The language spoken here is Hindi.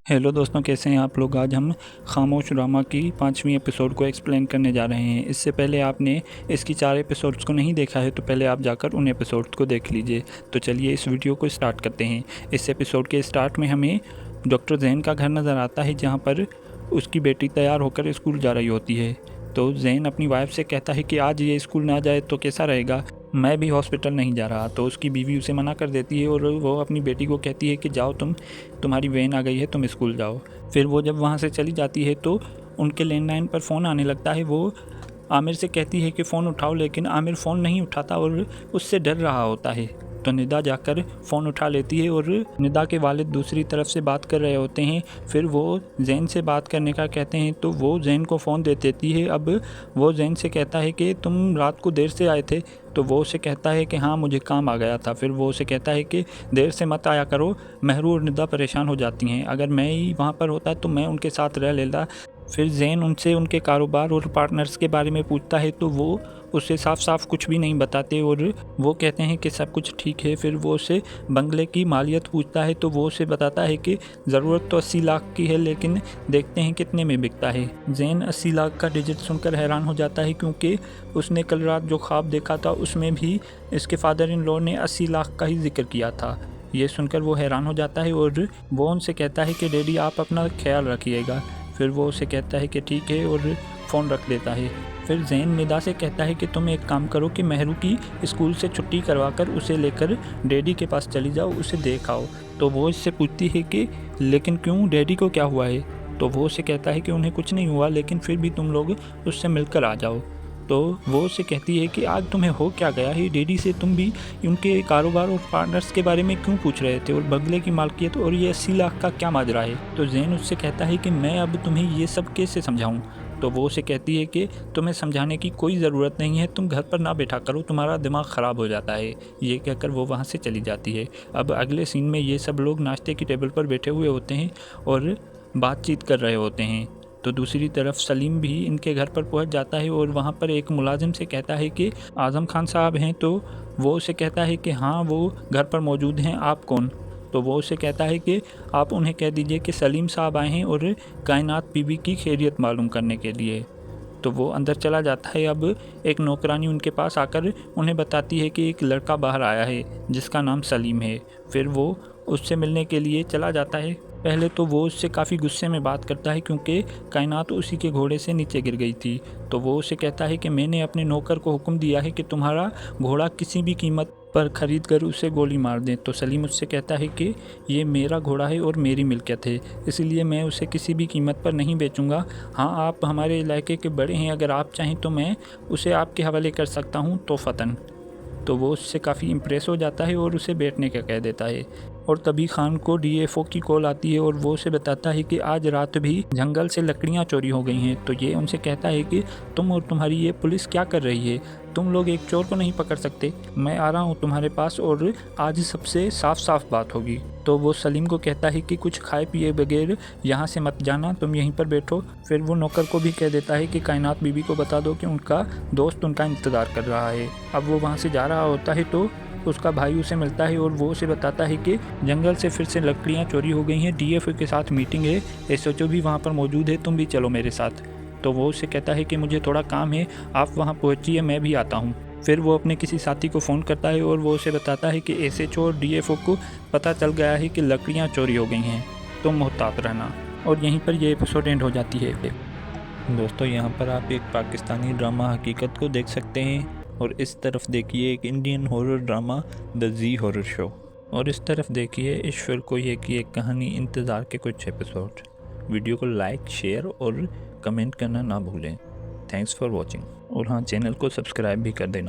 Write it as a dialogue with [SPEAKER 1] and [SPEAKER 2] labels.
[SPEAKER 1] हेलो दोस्तों, कैसे हैं आप लोग। आज हम खामोश ड्रामा की 5वीं एपिसोड को एक्सप्लेन करने जा रहे हैं। इससे पहले आपने इसकी 4 एपिसोड्स को नहीं देखा है तो पहले आप जाकर उन एपिसोड्स को देख लीजिए। तो चलिए इस वीडियो को स्टार्ट करते हैं। इस एपिसोड के स्टार्ट में हमें डॉक्टर जैन का घर नज़र आता है, जहाँ पर उसकी बेटी तैयार होकर स्कूल जा रही होती है। तो जैन अपनी वाइफ से कहता है कि आज ये स्कूल ना जाए तो कैसा रहेगा, मैं भी हॉस्पिटल नहीं जा रहा। तो उसकी बीवी उसे मना कर देती है और वो अपनी बेटी को कहती है कि जाओ, तुम्हारी वैन आ गई है, तुम स्कूल जाओ। फिर वो जब वहाँ से चली जाती है तो उनके लैंडलाइन पर फ़ोन आने लगता है। वो आमिर से कहती है कि फ़ोन उठाओ, लेकिन आमिर फ़ोन नहीं उठाता और उससे डर रहा होता है। तो निदा जाकर फ़ोन उठा लेती है और निदा के वालिद दूसरी तरफ से बात कर रहे होते हैं। फिर वो जैन से बात करने का कहते हैं तो वो जैन को फ़ोन दे देती है। अब वो जैन से कहता है कि तुम रात को देर से आए थे। तो वो उसे कहता है कि हाँ, मुझे काम आ गया था। फिर वो उसे कहता है कि देर से मत आया करो, महरू और निदा परेशान हो जाती हैं, अगर मैं ही वहाँ पर होता तो मैं उनके साथ रह लेता। फिर जैन उनसे उनके कारोबार और पार्टनर्स के बारे में पूछता है तो वो उसे साफ साफ कुछ भी नहीं बताते और वो कहते हैं कि सब कुछ ठीक है। फिर वो उसे बंगले की मालियत पूछता है तो वो उसे बताता है कि ज़रूरत तो 80 लाख की है, लेकिन देखते हैं कितने में बिकता है। जैन 80 लाख का डिजिट सुनकर हैरान हो जाता है, क्योंकि उसने कल रात जो ख्वाब देखा था उसमें भी इसके फादर इन लॉ ने 80 लाख का ही जिक्र किया था। ये सुनकर वो हैरान हो जाता है और वो उनसे कहता है कि डैडी आप अपना ख्याल रखिएगा। फिर वो उसे कहता है कि ठीक है और फ़ोन रख देता है। फिर जैन निदा से कहता है कि तुम एक काम करो कि महरू की स्कूल से छुट्टी करवाकर उसे लेकर डैडी के पास चली जाओ, उसे देख आओ। तो वो इससे पूछती है कि लेकिन क्यों, डैडी को क्या हुआ है। तो वो उसे कहता है कि उन्हें कुछ नहीं हुआ, लेकिन फिर भी तुम लोग उससे मिलकर आ जाओ। तो वो उसे कहती है कि आज तुम्हें हो क्या गया है, डैडी से तुम भी उनके कारोबार और पार्टनर्स के बारे में क्यों पूछ रहे थे, और बंगले की मालकियत और ये 80 लाख का क्या माजरा है। तो जैन उससे कहता है कि मैं अब तुम्हें ये सब कैसे समझाऊं। तो वो उसे कहती है कि तुम्हें समझाने की कोई ज़रूरत नहीं है, तुम घर पर ना बैठा करो, तुम्हारा दिमाग ख़राब हो जाता है। ये कहकर वो वहाँ से चली जाती है। अब अगले सीन में ये सब लोग नाश्ते की टेबल पर बैठे हुए होते हैं और बातचीत कर रहे होते हैं। तो दूसरी तरफ सलीम भी इनके घर पर पहुंच जाता है और वहां पर एक मुलाजिम से कहता है कि आज़म खान साहब हैं। तो वो उसे कहता है कि हाँ, वो घर पर मौजूद हैं, आप कौन। तो वो उसे कहता है कि आप उन्हें कह दीजिए कि सलीम साहब आए हैं और कायनात बीबी की खैरियत मालूम करने के लिए। तो वो अंदर चला जाता है। अब एक नौकरानी उनके पास आकर उन्हें बताती है कि एक लड़का बाहर आया है जिसका नाम सलीम है। फिर वो उससे मिलने के लिए चला जाता है। पहले तो वो उससे काफ़ी गुस्से में बात करता है, क्योंकि कायनात उसी के घोड़े से नीचे गिर गई थी। तो वो उसे कहता है कि मैंने अपने नौकर को हुक्म दिया है कि तुम्हारा घोड़ा किसी भी कीमत पर ख़रीद कर उसे गोली मार दें। तो सलीम उससे कहता है कि ये मेरा घोड़ा है और मेरी मिल्कियत है, इसलिए मैं उसे किसी भी कीमत पर नहीं बेचूंगा। हाँ, आप हमारे इलाके के बड़े हैं, अगर आप चाहें तो मैं उसे आपके हवाले कर सकता हूँ, तो फ़तन। तो वो उससे काफ़ी इम्प्रेस हो जाता है और उसे बैठने का कह देता है। और तभी खान को डीएफओ की कॉल आती है और वो उसे बताता है कि आज रात भी जंगल से लकड़ियाँ चोरी हो गई हैं। तो ये उनसे कहता है कि तुम और तुम्हारी ये पुलिस क्या कर रही है, तुम लोग एक चोर को नहीं पकड़ सकते। मैं आ रहा हूँ तुम्हारे पास और आज सबसे साफ साफ बात होगी। तो वो सलीम को कहता है कि कुछ खाए पिए बगैर यहाँ से मत जाना, तुम यहीं पर बैठो। फिर वो नौकर को भी कह देता है कि कायनात बीबी को बता दो कि उनका दोस्त उनका इंतज़ार कर रहा है। अब वो वहाँ से जा रहा होता है तो उसका भाई उसे मिलता है और वो उसे बताता है कि जंगल से फिर से लकड़ियाँ चोरी हो गई हैं, डीएफओ के साथ मीटिंग है, एसएचओ भी वहाँ पर मौजूद है, तुम भी चलो मेरे साथ। तो वो उसे कहता है कि मुझे थोड़ा काम है, आप वहाँ पहुँचिए, मैं भी आता हूँ। फिर वो अपने किसी साथी को फ़ोन करता है और वो उसे बताता है कि एसएचओ और डीएफओ को पता चल गया है कि लकड़ियाँ चोरी हो गई हैं, तो मोहतात रहना। और यहीं पर ये एपिसोड एंड हो जाती है। दोस्तों, यहाँ पर आप एक पाकिस्तानी ड्रामा हकीकत को देख सकते हैं और इस तरफ देखिए एक Indian horror drama the Zee horror show, और इस तरफ देखिए ईश्वर कोई की एक कहानी इंतज़ार के कुछ एपिसोड। वीडियो को लाइक, शेयर और कमेंट करना ना भूलें। Thanks for watching. और हाँ, चैनल को सब्सक्राइब भी कर देना।